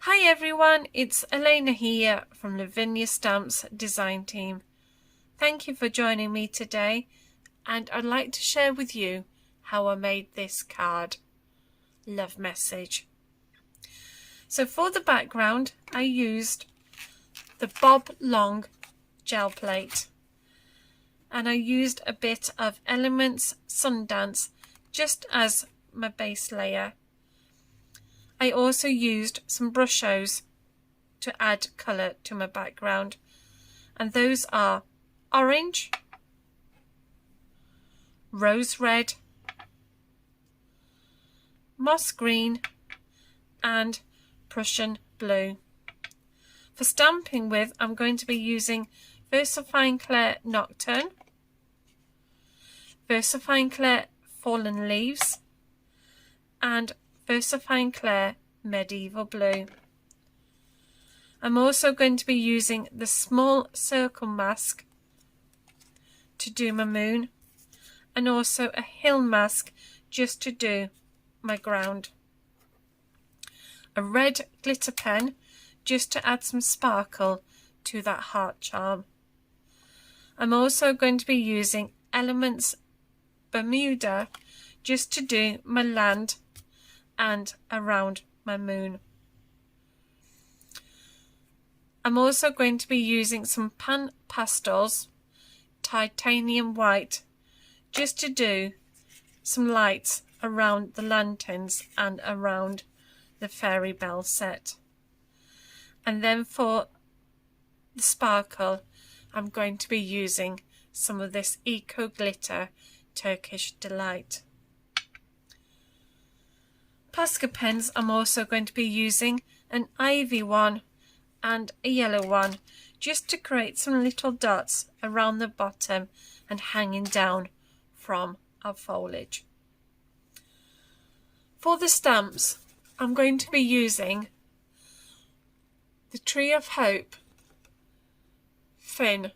Hi everyone, it's Eleana here from Lavinia Stamps design team. Thank you for joining me today, and I'd like to share with you how I made this card. Love message. So for the background I used the Boblong gel plate, and I used a bit of Elements Sundance just as my base layer. I also used some Brushos to add colour to my background, and those are orange, rose red, moss green and Prussian blue. For stamping with, I'm going to be using Versafine Clair Nocturne, Versafine Clair Fallen Leaves and Versafine Clair Medieval Blue. I'm also going to be using the small circle mask to do my moon, and also a hill mask just to do my ground. A red glitter pen just to add some sparkle to that heart charm. I'm also going to be using Elements Bermuda just to do my land and around my moon. I'm also going to be using some pan pastels, titanium white, just to do some lights around the lanterns and around the fairy bell set. And then for the sparkle, I'm going to be using some of this Eco Glitter Turkish Delight. Posca pens, I'm also going to be using an ivy one and a yellow one just to create some little dots around the bottom and hanging down from our foliage. For the stamps, I'm going to be using the Tree of Hope, Finn,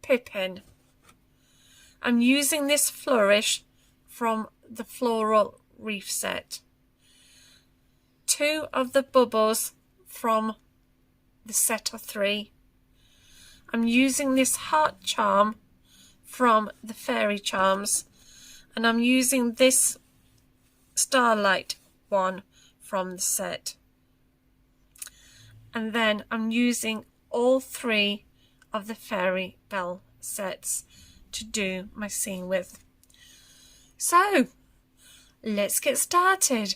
Pipin. I'm using this flourish from the Floral Reef set. 2 of the bubbles from the set of 3. I'm using this heart charm from the Fairy Charms, and I'm using this Starlight one from the set. And then I'm using all 3 of the Fairy Bell sets to do my scene with. So let's get started.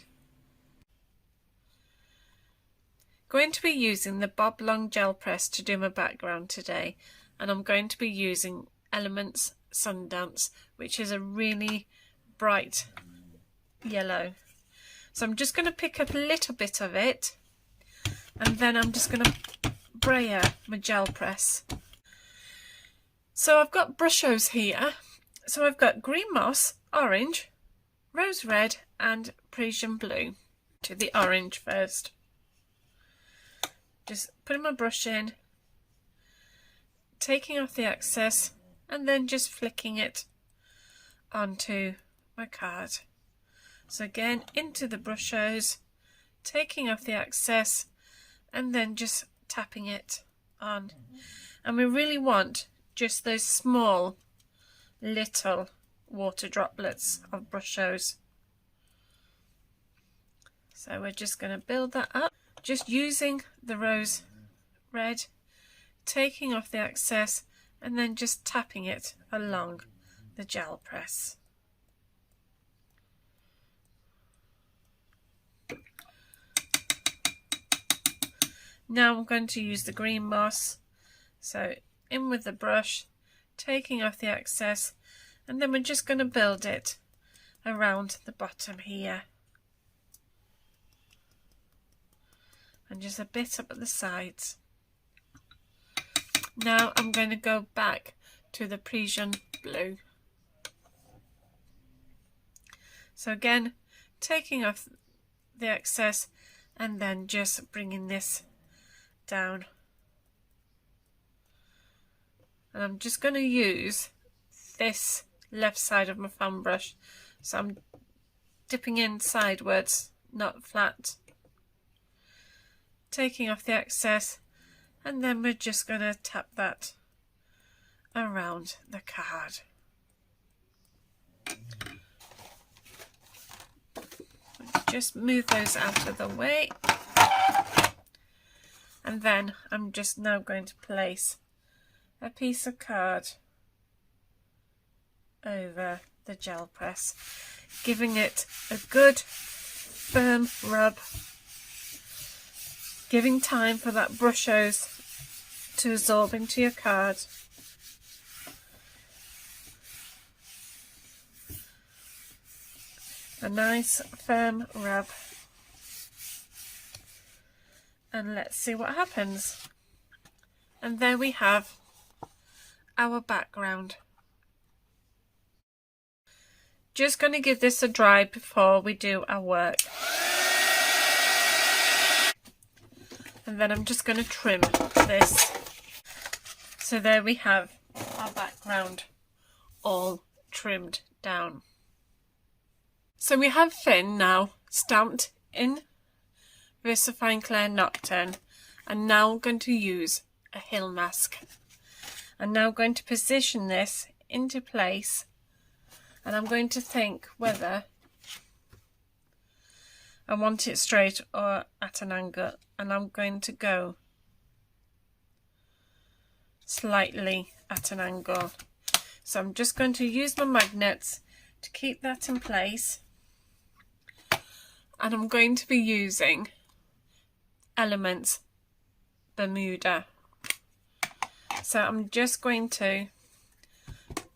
Going to be using the Boblong gel press to do my background today, and I'm going to be using Elements Sundance, which is a really bright yellow. So I'm just going to pick up a little bit of it, and then I'm just going to brayer my gel press. So I've got Brushos here. So I've got green moss, orange, rose red and Prussian blue. To the orange first. Just putting my brush in, taking off the excess, and then just flicking it onto my card. So again, into the Brushos, taking off the excess, and then just tapping it on. And we really want just those small little water droplets of Brushos. So we're just going to build that up, just using the rose red, taking off the excess, and then just tapping it along the gel press. Now I'm going to use the green moss, so in with the brush, taking off the excess, and then we're just going to build it around the bottom here, and just a bit up at the sides. Now I'm going to go back to the Prussian blue. So again, taking off the excess and then just bringing this down. And I'm just going to use this left side of my fan brush, so I'm dipping in sidewards, not flat. taking off the excess, and then we're just going to tap that around the card. Just move those out of the way, and then I'm just now going to place a piece of card over the gel press, giving it a good firm rub, giving time for that Brushos to absorb into your card. A nice firm rub, and let's see what happens. And there we have our background. Just going to give this a dry before we do our work, and then I'm just going to trim this. So there we have our background all trimmed down. So we have Finn now stamped in Versafine Clair Nocturne, and now I'm going to use a hill mask. I'm now going to position this into place, and I'm going to think whether I want it straight or at an angle, and I'm going to go slightly at an angle. So I'm just going to use my magnets to keep that in place. And I'm going to be using Elements Bermuda. So I'm just going to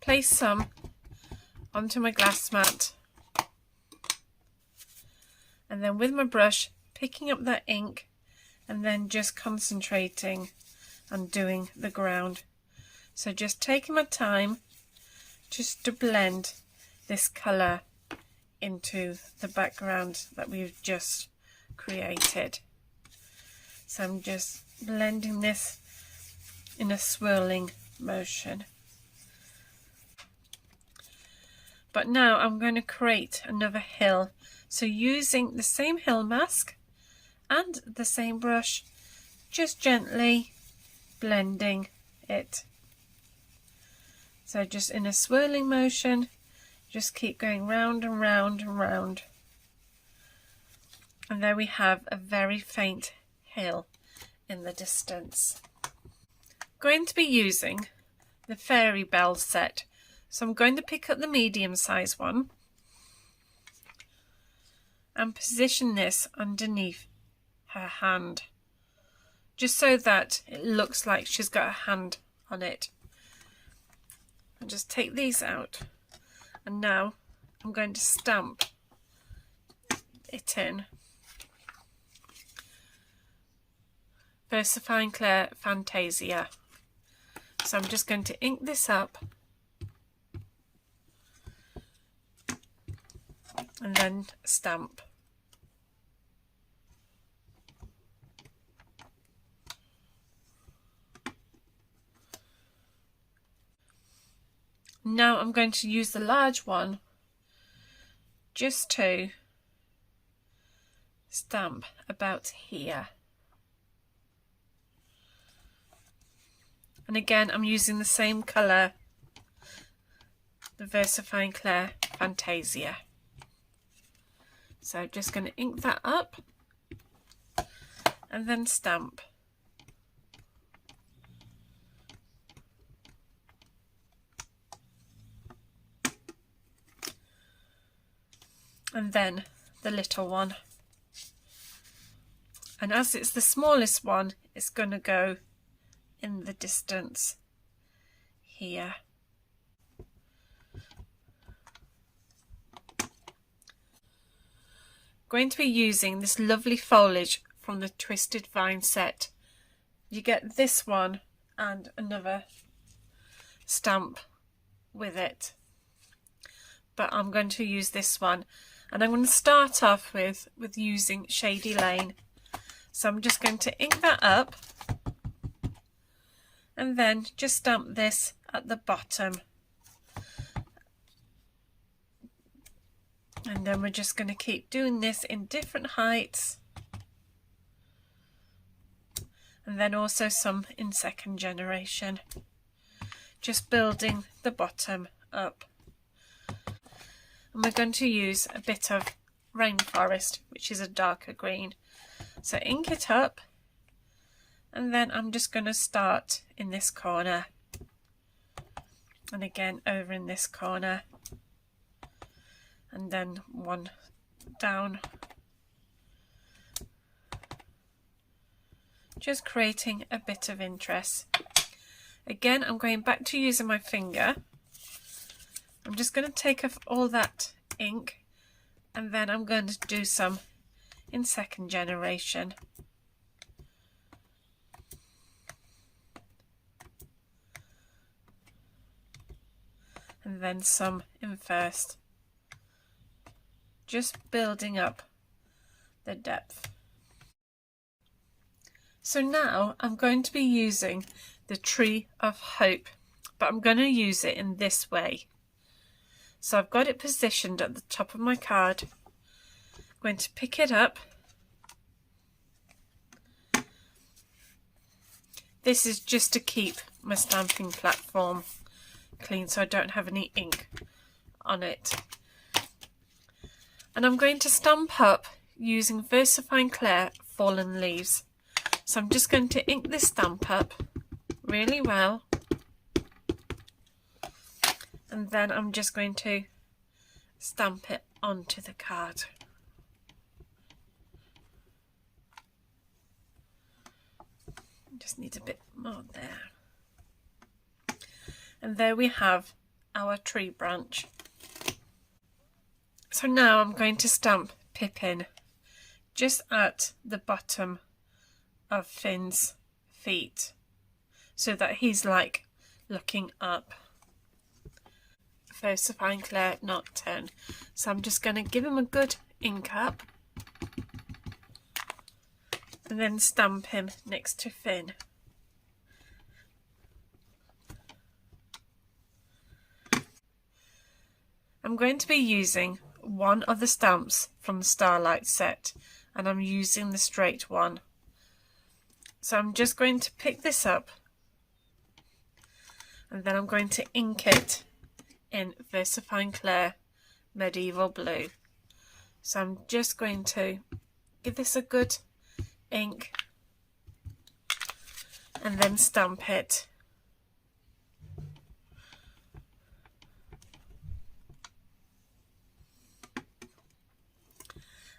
place some onto my glass mat, and then with my brush picking up that ink, and then just concentrating on doing the ground. So just taking my time just to blend this colour into the background that we've just created. So I'm just blending this in a swirling motion. But now I'm going to create another hill. So using the same hill mask and the same brush, just gently blending it. So just in a swirling motion, just keep going round and round and round. And there we have a very faint hill in the distance. Going to be using the Fairy Bell set. So I'm going to pick up the medium size one and position this underneath her hand, just so that it looks like she's got a hand on it. And just take these out, and now I'm going to stamp it in. Versafine Clair Fantasia. So I'm just going to ink this up and then stamp. Now I'm going to use the large one just to stamp about here. And again, I'm using the same colour, the Versafine Clair Fantasia. So I'm just going to ink that up and then stamp. And then the little one. And as it's the smallest one, it's going to go in the distance here. Going to be using this lovely foliage from the Twisted Vine set. You get this one and another stamp with it, but I'm going to use this one, and I'm going to start off with using Shady Lane. So I'm just going to ink that up and then just stamp this at the bottom. And then we're just going to keep doing this in different heights and then also some in second generation, just building the bottom up. And we're going to use a bit of rainforest, which is a darker green. So ink it up, and then I'm just going to start in this corner, and again over in this corner, and then one down, just creating a bit of interest. Again, I'm going back to using my finger. I'm just going to take off all that ink, and then I'm going to do some in second generation. And then some in first. Just building up the depth. So now I'm going to be using the Tree of Hope, but I'm going to use it in this way. So I've got it positioned at the top of my card. I'm going to pick it up. This is just to keep my stamping platform clean so I don't have any ink on it. And I'm going to stamp up using Versafine Clair Fallen Leaves. So I'm just going to ink this stamp up really well, and then I'm just going to stamp it onto the card. Just need a bit more there. And there we have our tree branch. So now I'm going to stamp Pipin just at the bottom of Finn's feet, so that he's like looking up. Versafine Clair Nocturne. So I'm just going to give him a good ink up, and then stamp him next to Finn. I'm going to be using one of the stamps from the Starlight set, and I'm using the straight one. So I'm just going to pick this up, and then I'm going to ink it in Versafine Clair Medieval Blue. So I'm just going to give this a good ink and then stamp it.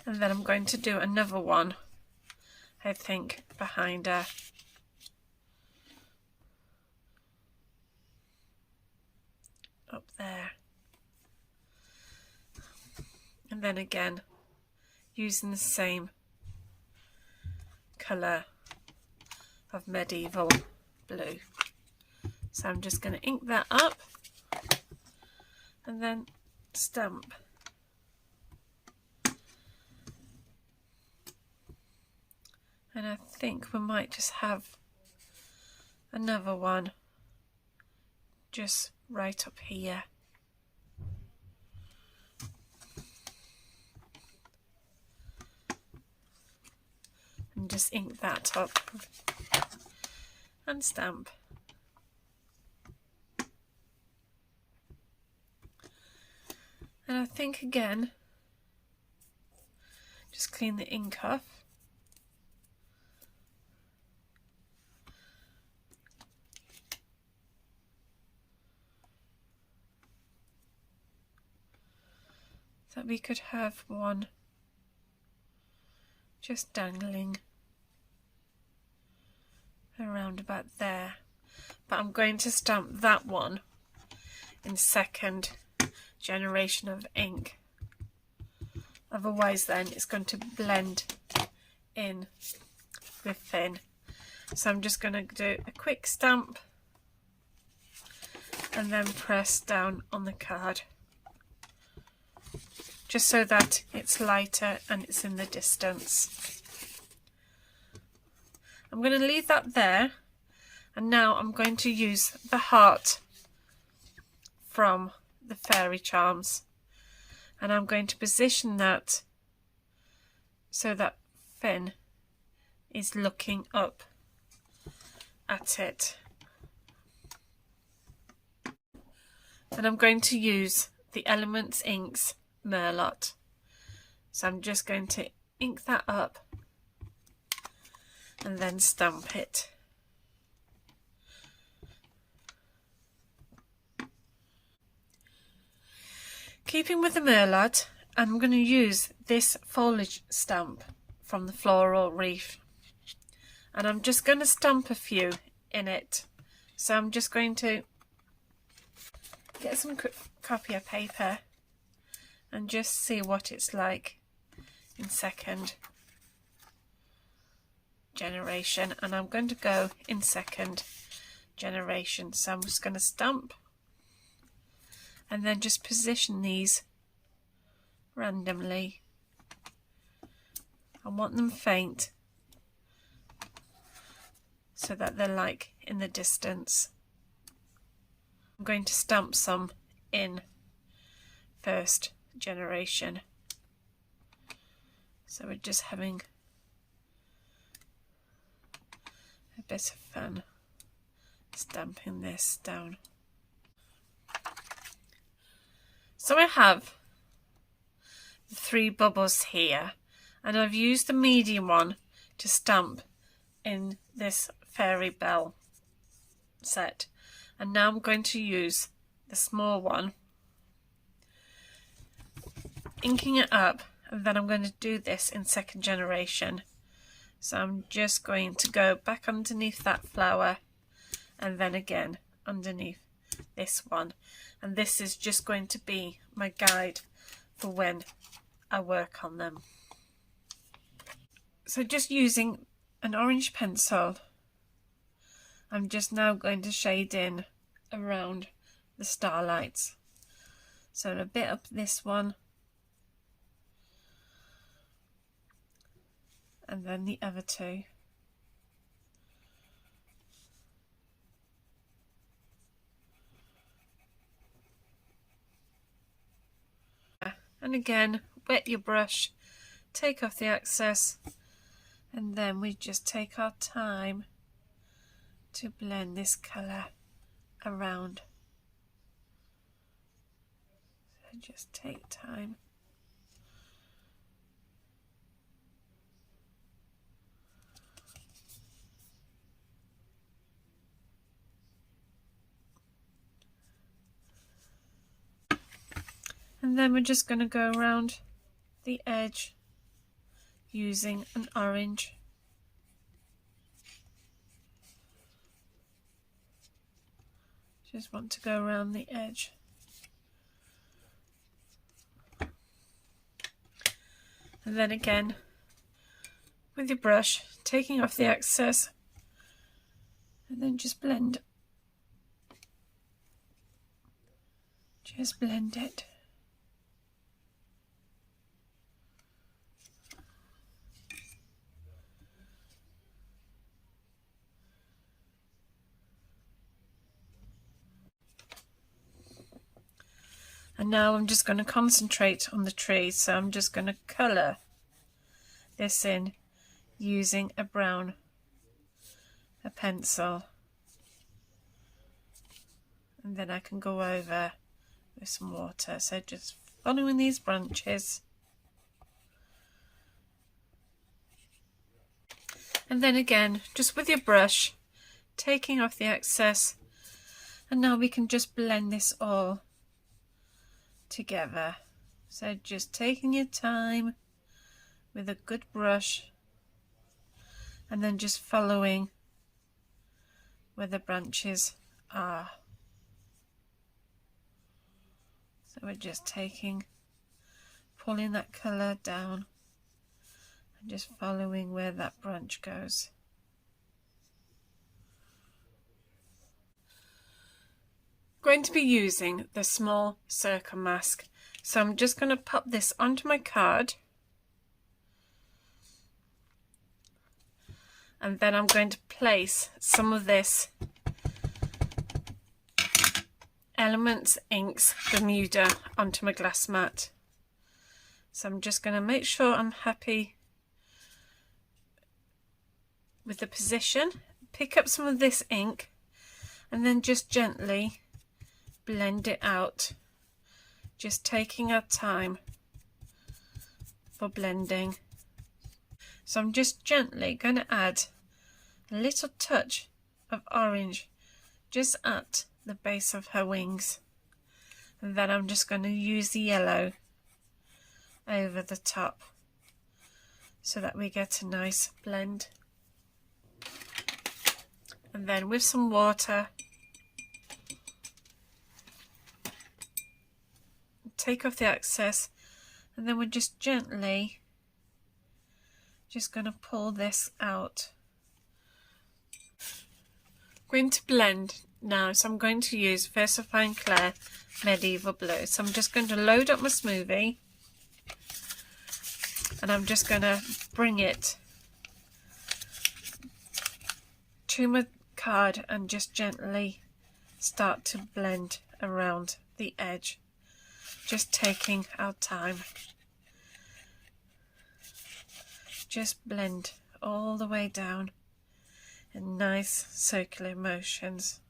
And then I'm going to do another one, I think, behind her. Up there. And then again, using the same colour of Medieval Blue. So I'm just going to ink that up and then stamp. And I think we might just have another one just right up here. And just ink that up and stamp. And I think again, just clean the ink off. That we could have one just dangling around about there, but I'm going to stamp that one in second generation of ink, otherwise then it's going to blend in with Finn. So I'm just going to do a quick stamp and then press down on the card, just so that it's lighter and it's in the distance. I'm going to leave that there, and now I'm going to use the heart from the Fairy Charms, and I'm going to position that so that Finn is looking up at it. And I'm going to use the Elements Inks Merlot. So I'm just going to ink that up and then stamp it. Keeping with the Merlot, I'm going to use this foliage stamp from the Floral Reef. And I'm just going to stamp a few in it. So I'm just going to get some copier paper and just see what it's like in second generation. And I'm going to go in second generation. So I'm just going to stamp and then just position these randomly. I want them faint so that they're like in the distance. I'm going to stamp some in first generation. So we're just having a bit of fun stamping this down. So I have the 3 bubbles here, and I've used the medium one to stamp in this fairy bell set. And now I'm going to use the small one, inking it up, and then I'm going to do this in second generation. So I'm just going to go back underneath that flower and then again underneath this one. And this is just going to be my guide for when I work on them. So just using an orange pencil, I'm just now going to shade in around the starlights. So a bit up this one and then the other 2. And again, wet your brush, take off the excess, and then we just take our time to blend this colour around. So just take time. And then we're just going to go around the edge using an orange. Just want to go around the edge. And then again, with your brush, taking off the excess, and then just blend. Just blend it. And now I'm just going to concentrate on the tree, so I'm just going to colour this in using a pencil, and then I can go over with some water. So just following these branches, and then again just with your brush taking off the excess, and now we can just blend this all together. So just taking your time with a good brush and then just following where the branches are. So we're just pulling that colour down and just following where that branch goes. Going to be using the small circle mask, so I'm just going to pop this onto my card, and then I'm going to place some of this Elements Inks Bermuda onto my glass mat. So I'm just going to make sure I'm happy with the position, pick up some of this ink and then just gently blend it out, just taking our time for blending. So I'm just gently going to add a little touch of orange just at the base of her wings, and then I'm just going to use the yellow over the top so that we get a nice blend. And then with some water, take off the excess, and then we're just gently just going to pull this out. I'm going to blend now, so I'm going to use Versafine Clair Medieval Blue. So I'm just going to load up my smoothie, and I'm just going to bring it to my card and just gently start to blend around the edge, just taking our time. Just blend all the way down in nice circular motions.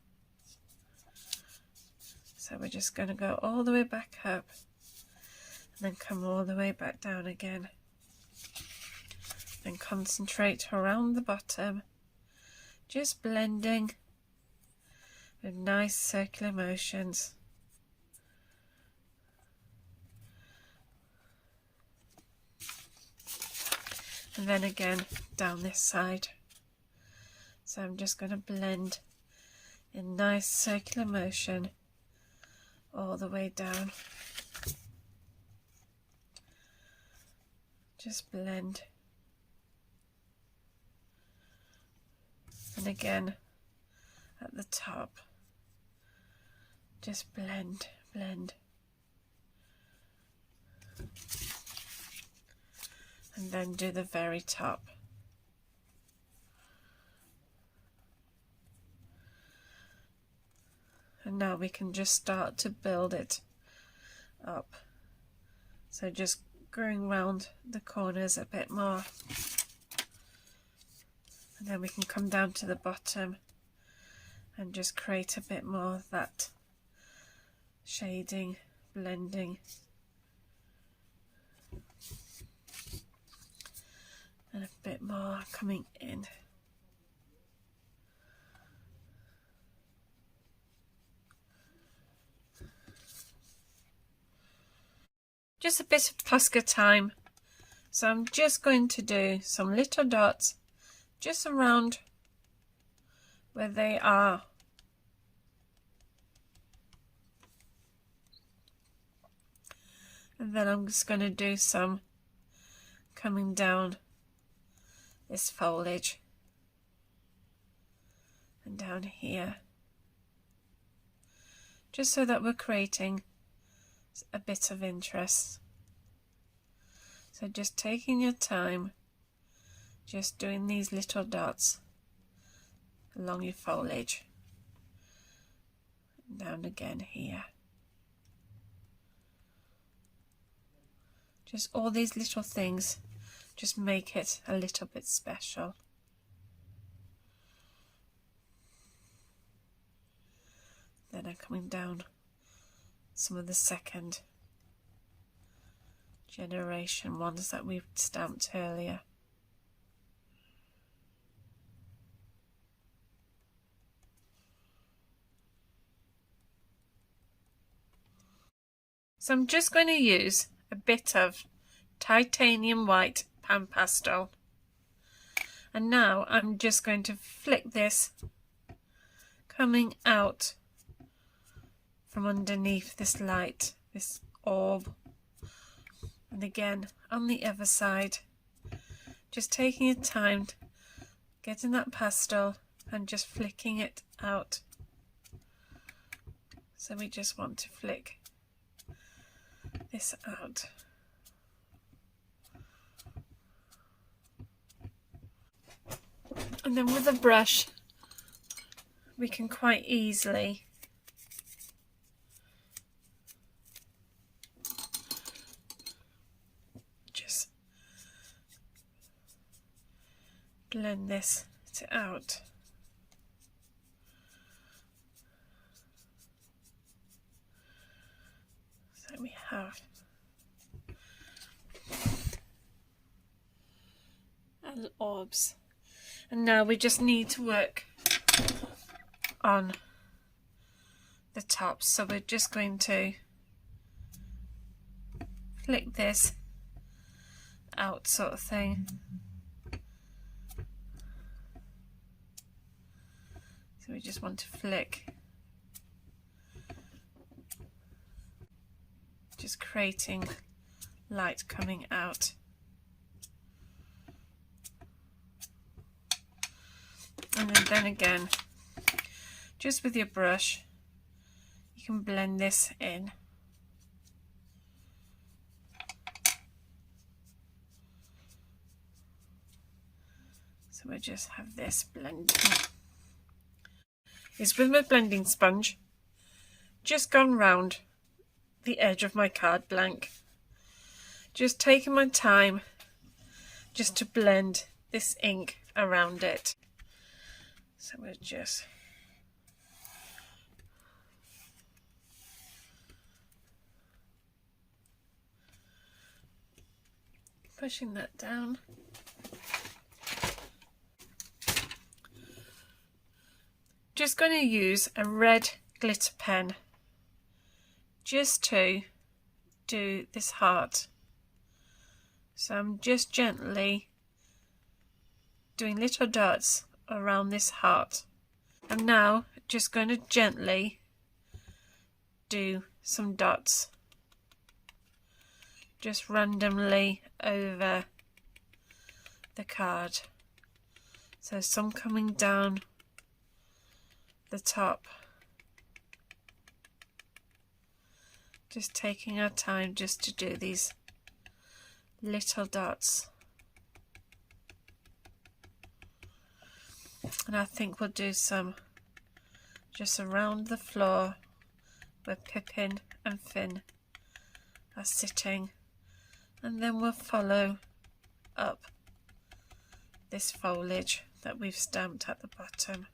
So we're just going to go all the way back up and then come all the way back down again. Then concentrate around the bottom, just blending with nice circular motions. And then again down this side. So I'm just going to blend in nice circular motion all the way down. Just blend. And again at the top, just blend, blend. And then do the very top. And now we can just start to build it up. So just going round the corners a bit more. And then we can come down to the bottom and just create a bit more of that shading, blending. And a bit more coming in. Just a bit of Posca time. So I'm just going to do some little dots just around where they are. And then I'm just going to do some coming down this foliage and down here, just so that we're creating a bit of interest. So just taking your time, just doing these little dots along your foliage, and down again here. Just all these little things just make it a little bit special. Then I'm coming down some of the second generation ones that we've stamped earlier. So I'm just going to use a bit of titanium white pan pastel, and now I'm just going to flick this coming out from underneath this light, this orb, and again on the other side, just taking your time, getting that pastel and just flicking it out. So we just want to flick this out. And then with a brush we can quite easily just blend this out. off. And orbs. And now we just need to work on the top. So we're just going to flick this out, sort of thing. So we just want to flick, just creating light coming out. And then again, just with your brush, you can blend this in. So we just have this blending. It's with my blending sponge, just gone round the edge of my card blank. Just taking my time just to blend this ink around it. So we're just pushing that down. Just going to use a red glitter pen just to do this heart. So I'm just gently doing little dots around this heart. I'm now just going to gently do some dots just randomly over the card. So some coming down the top. Just taking our time just to do these little dots. And I think we'll do some just around the floor where Pipin and Finn are sitting, and then we'll follow up this foliage that we've stamped at the bottom.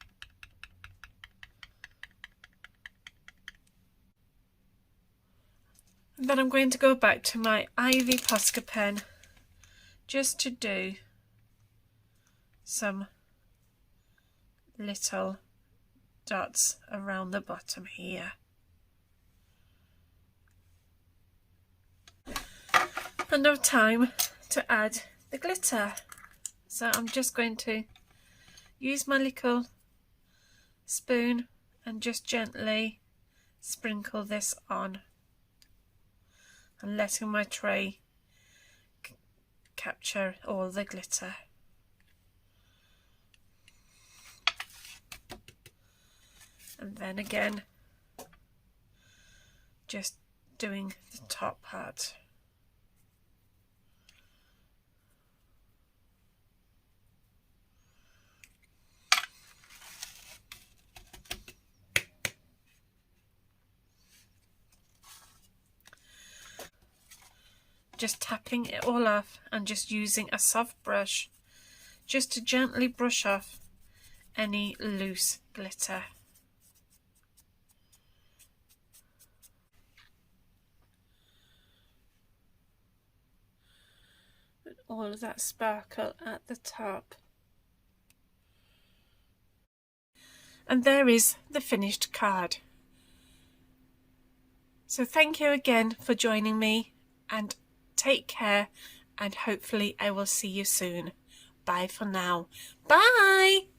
And then I'm going to go back to my Ivy Posca pen just to do some little dots around the bottom here. And now time to add the glitter. So I'm just going to use my little spoon and just gently sprinkle this on, and letting my tray capture all the glitter. And then again, just doing the top part. Just tapping it all off and just using a soft brush just to gently brush off any loose glitter. With all of that sparkle at the top. And there is the finished card. So thank you again for joining me, and take care, and hopefully I will see you soon. Bye for now. Bye!